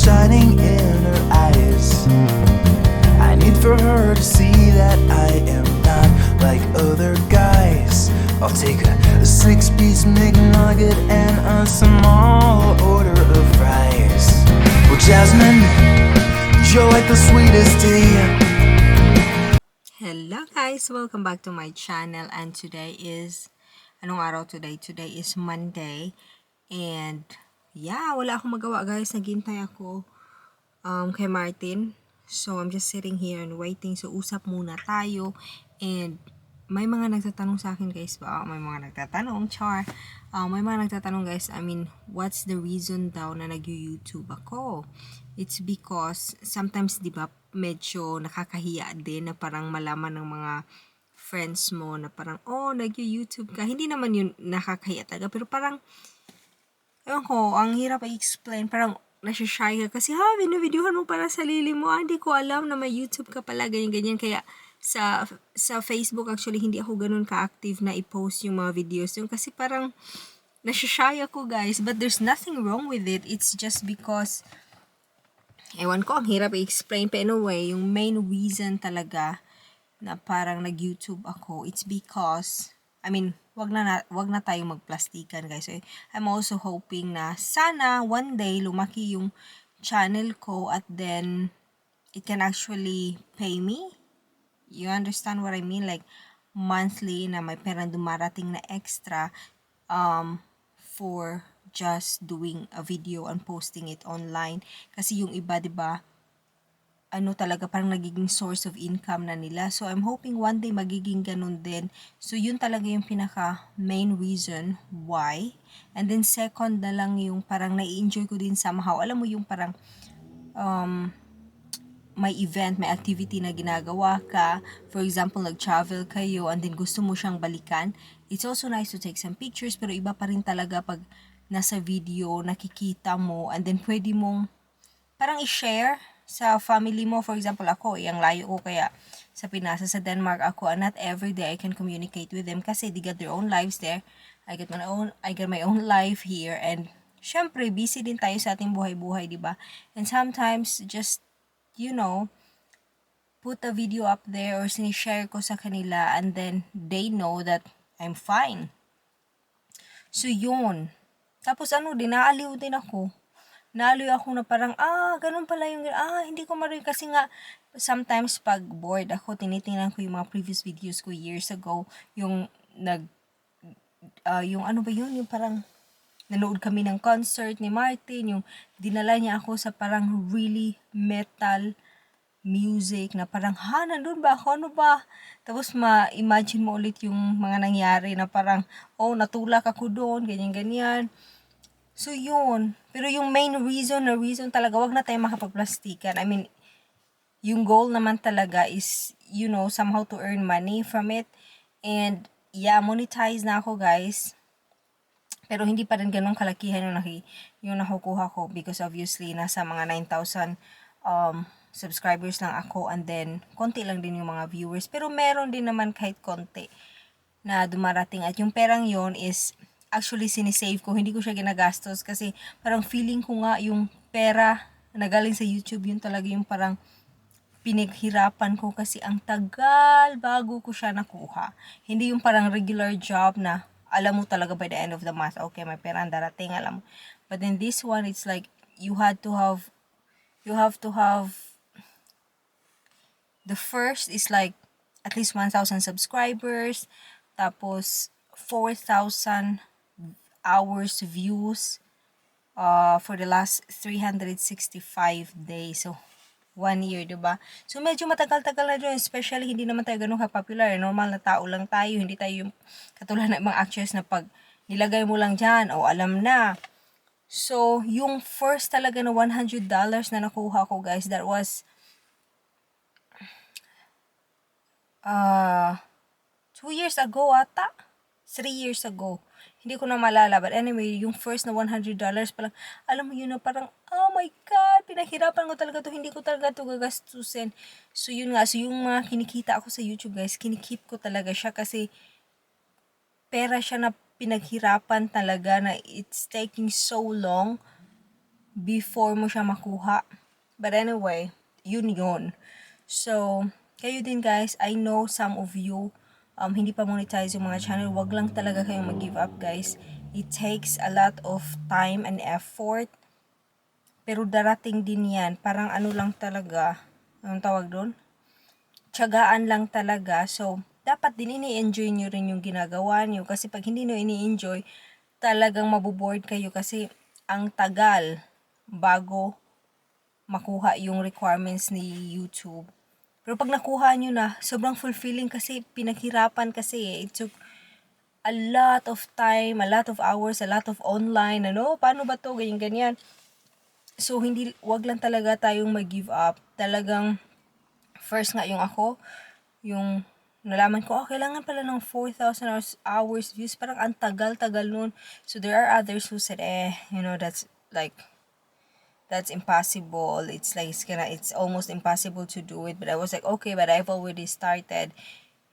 shining in her eyes. I need for her to see that I am not like other guys. I'll take a 6-piece McNugget and a small order of fries. Well, Jasmine, you're like the sweetest tea. Hello guys! Welcome back to my channel, and today is anong araw today? Today is Monday, and yeah, wala akong magawa guys. Naghintay ako kay Martin. So I'm just sitting here and waiting. So usap muna tayo, and may mga nagtatanong sa akin guys ba? May mga nagtatanong, char. May mga nagtatanong guys, I mean, what's the reason daw na nag-YouTube ako? It's because sometimes, di ba, medyo nakakahiya din na parang malaman ng mga friends mo na parang, oh, nag-YouTube ka. Hindi naman yun nakakahiya talaga, pero parang, ewan ko, ang hirap i-explain. Parang, nasashy ka kasi, binibidyohan mo para sa sarili mo. Hindi ko alam na may YouTube ka pala, ganyan-ganyan. Kaya, sa Facebook, actually, hindi ako ganun ka-active na i-post yung mga videos. Yung kasi parang, nasashy ako, guys. But there's nothing wrong with it. It's just because, ewan ko, ang hirap i-explain. Pero anyway, yung main reason talaga na parang nag-YouTube ako, it's because, I mean, wag na tayong magplastikan, guys. So, I'm also hoping na sana one day lumaki yung channel ko at then it can actually pay me. You understand what I mean? Like, monthly na may perang dumarating na extra for just doing a video and posting it online. Kasi yung iba, 'di ba, ano talaga parang nagiging source of income na nila. So I'm hoping one day magiging ganun din. So yun talaga yung pinaka main reason why. And then second na lang yung parang nai-enjoy ko din somehow. Alam mo yung parang may event, may activity na ginagawa ka. For example, nag-travel kayo and then gusto mo siyang balikan. It's also nice to take some pictures, pero iba pa rin talaga pag nasa video, nakikita mo, and then pwede mong parang i-share sa family mo. For example, ako, yung layo ko kaya sa Pinas, sa Denmark ako, and not every day I can communicate with them kasi they got their own lives there. I got my own life here, and syempre, busy din tayo sa ating buhay-buhay, di ba? And sometimes, just, you know, put a video up there or sinishare ko sa kanila and then they know that I'm fine. So, yun. Tapos din, naaliw din ako. Naaliw ako na parang, ganun pala yung, hindi ko marin kasi nga, sometimes pag bored ako, tinitingnan ko yung mga previous videos ko years ago, yung yung ano ba yun, yung parang, nanood kami ng concert ni Martin, yung dinala niya ako sa parang really metal music na parang, nandun ba ako? Ano ba? Tapos ma-imagine mo ulit yung mga nangyari na parang, natulak ako doon, ganyan-ganyan. So, yun. Pero yung main reason talaga, wag na tayo makapagplastikan. I mean, yung goal naman talaga is, somehow to earn money from it. And, yeah, monetize na ako, guys. Pero hindi pa rin ganun kalakihan yung nakukuha ko because obviously nasa mga 9,000 subscribers lang ako and then konti lang din yung mga viewers. Pero meron din naman kahit konti na dumarating at yung perang yon is actually sinisave ko. Hindi ko siya ginagastos kasi parang feeling ko nga yung pera na galing sa YouTube yun talaga yung parang pinaghirapan ko kasi ang tagal bago ko siya nakuha. Hindi yung parang regular job na alam mo talaga by the end of the month, okay, may pera ang darating, alam mo. But then this one, it's like, you have to have, the first is like, at least 1,000 subscribers, tapos 4,000 hours views, for the last 365 days. So, 1 year, diba? So, medyo matagal-tagal na doon, especially hindi naman tayo ganun ka-popular. Normal na tao lang tayo, hindi tayo yung katulad ng mga actors na pag nilagay mo lang dyan, alam na. So, yung first talaga na $100 na nakuha ko, guys, that was 2 years ago ata. 3 years ago. Hindi ko na malala. But anyway, yung first na $100 pa lang, alam mo yun na parang, oh my God, pinahirapan ko talaga to. Hindi ko talaga to gagastusin. So yun nga, so yung mga kinikita ako sa YouTube, guys, kinikip ko talaga siya kasi pera siya na pinaghirapan talaga na it's taking so long before mo siya makuha. But anyway, yun. So, kayo din guys, I know some of you, hindi pa monetize yung mga channel. Wag lang talaga kayong mag-give up guys. It takes a lot of time and effort. Pero darating din yan. Parang ano lang talaga, anong tawag doon? Tiyagaan lang talaga. So, dapat din ini-enjoy nyo rin yung ginagawa nyo. Kasi pag hindi nyo ini-enjoy, talagang mabuboard kayo. Kasi ang tagal bago makuha yung requirements ni YouTube. Pero pag nakuha nyo na, sobrang fulfilling kasi pinaghirapan kasi it took a lot of time, a lot of hours, a lot of online, paano ba to, ganyan. So, wag lang talaga tayong mag-give up. Talagang, first nga yung ako, yung nalaman ko, kailangan pala ng 4,000 hours views, parang ang tagal-tagal nun. So, there are others who said, that's impossible. It's almost impossible to do it. But I was like, okay, but I've already started,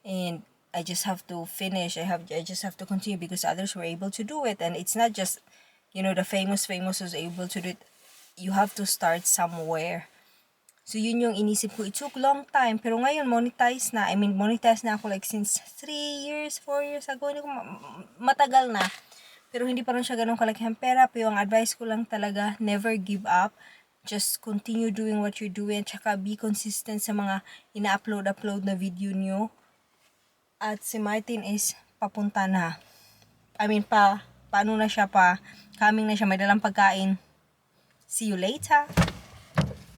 and I just have to finish. I just have to continue because others were able to do it, and it's not just, the famous was able to do it. You have to start somewhere. So, yun yung inisip ko. It took long time. Pero ngayon, monetize na. Monetize na ako like since 3 years, 4 years ago. Hindi ko matagal na. Pero hindi pa rin siya ganun kalakihan pera. Pero ang advice ko lang talaga, never give up. Just continue doing what you're doing. Tsaka be consistent sa mga ina-upload na video nyo. At si Martin is papunta na. Paano na siya pa? Coming na siya. May dalang pagkain. See you later!